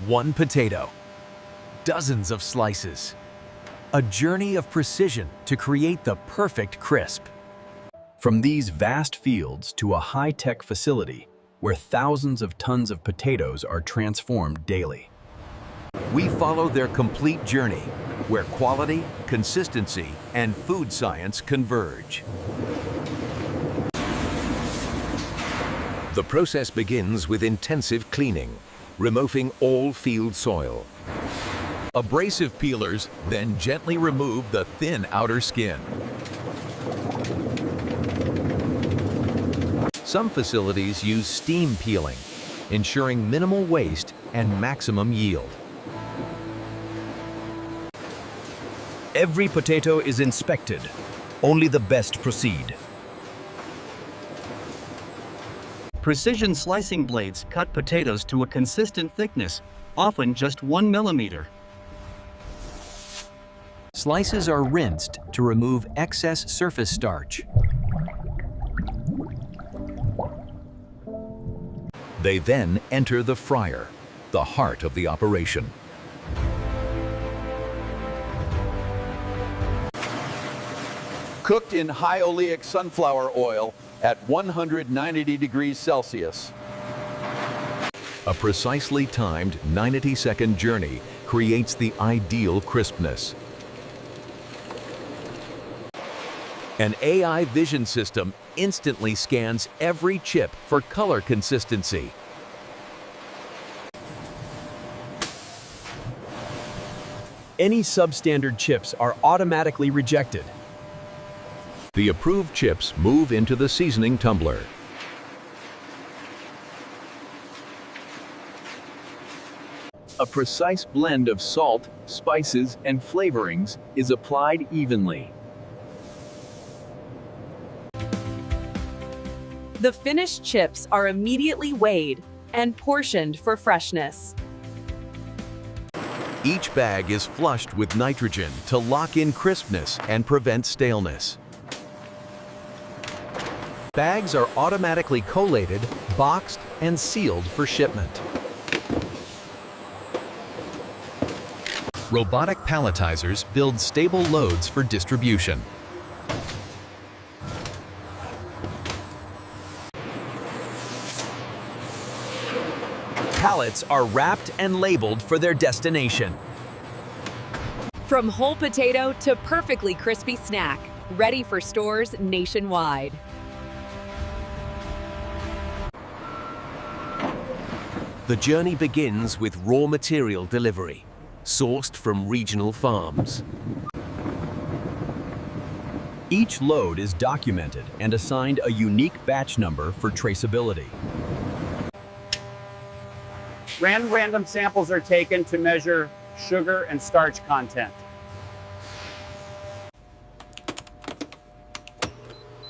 One potato, dozens of slices. A journey of precision to create the perfect crisp. From these vast fields to a high-tech facility where thousands of tons of potatoes are transformed daily. We follow their complete journey, where quality, consistency, and food science converge. The process begins with intensive cleaning, removing all field soil. Abrasive peelers then gently remove the thin outer skin. Some facilities use steam peeling, ensuring minimal waste and maximum yield. Every potato is inspected. Only the best proceed. Precision slicing blades cut potatoes to a consistent thickness, often just 1 millimeter. Slices are rinsed to remove excess surface starch. They then enter the fryer, the heart of the operation. Cooked in high oleic sunflower oil at 190 degrees Celsius. A precisely timed 90-second journey creates the ideal crispness. An AI vision system instantly scans every chip for color consistency. Any substandard chips are automatically rejected. The approved chips move into the seasoning tumbler. A precise blend of salt, spices, and flavorings is applied evenly. The finished chips are immediately weighed and portioned for freshness. Each bag is flushed with nitrogen to lock in crispness and prevent staleness. Bags are automatically collated, boxed, and sealed for shipment. Robotic palletizers build stable loads for distribution. Pallets are wrapped and labeled for their destination. From whole potato to perfectly crispy snack, ready for stores nationwide. The journey begins with raw material delivery, sourced from regional farms. Each load is documented and assigned a unique batch number for traceability. Random samples are taken to measure sugar and starch content.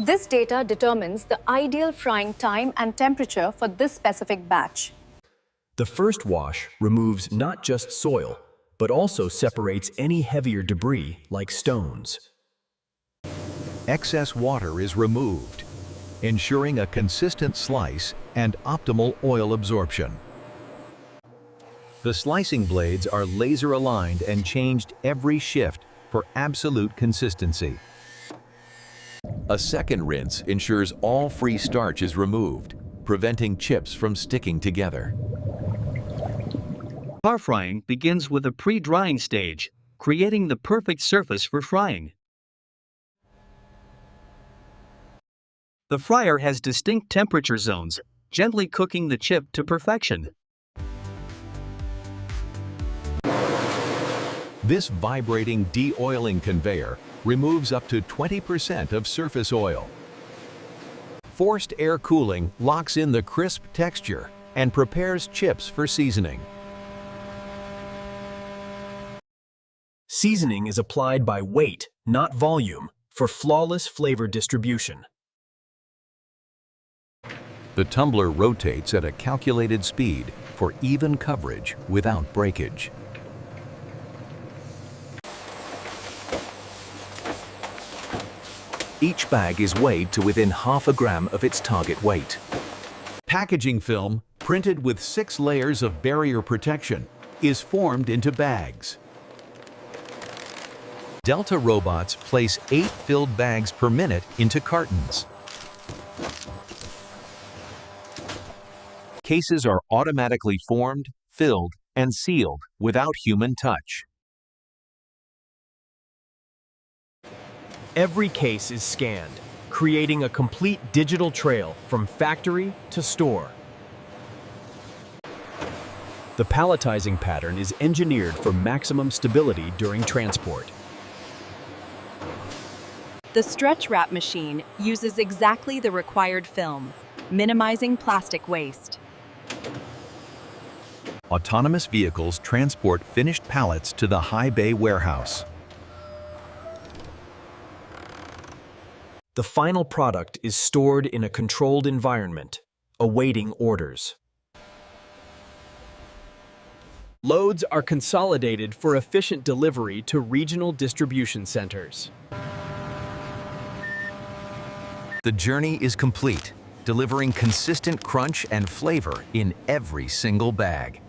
This data determines the ideal frying time and temperature for this specific batch. The first wash removes not just soil, but also separates any heavier debris like stones. Excess water is removed, ensuring a consistent slice and optimal oil absorption. The slicing blades are laser aligned and changed every shift for absolute consistency. A second rinse ensures all free starch is removed, preventing chips from sticking together. Par frying begins with a pre-drying stage, creating the perfect surface for frying. The fryer has distinct temperature zones, gently cooking the chip to perfection. This vibrating de-oiling conveyor removes up to 20% of surface oil. Forced air cooling locks in the crisp texture and prepares chips for seasoning. Seasoning is applied by weight, not volume, for flawless flavor distribution. The tumbler rotates at a calculated speed for even coverage without breakage. Each bag is weighed to within half a gram of its target weight. Packaging film, printed with 6 layers of barrier protection, is formed into bags. Delta robots place 8 filled bags per minute into cartons. Cases are automatically formed, filled, and sealed without human touch. Every case is scanned, creating a complete digital trail from factory to store. The palletizing pattern is engineered for maximum stability during transport. The stretch wrap machine uses exactly the required film, minimizing plastic waste. Autonomous vehicles transport finished pallets to the high bay warehouse. The final product is stored in a controlled environment, awaiting orders. Loads are consolidated for efficient delivery to regional distribution centers. The journey is complete, delivering consistent crunch and flavor in every single bag.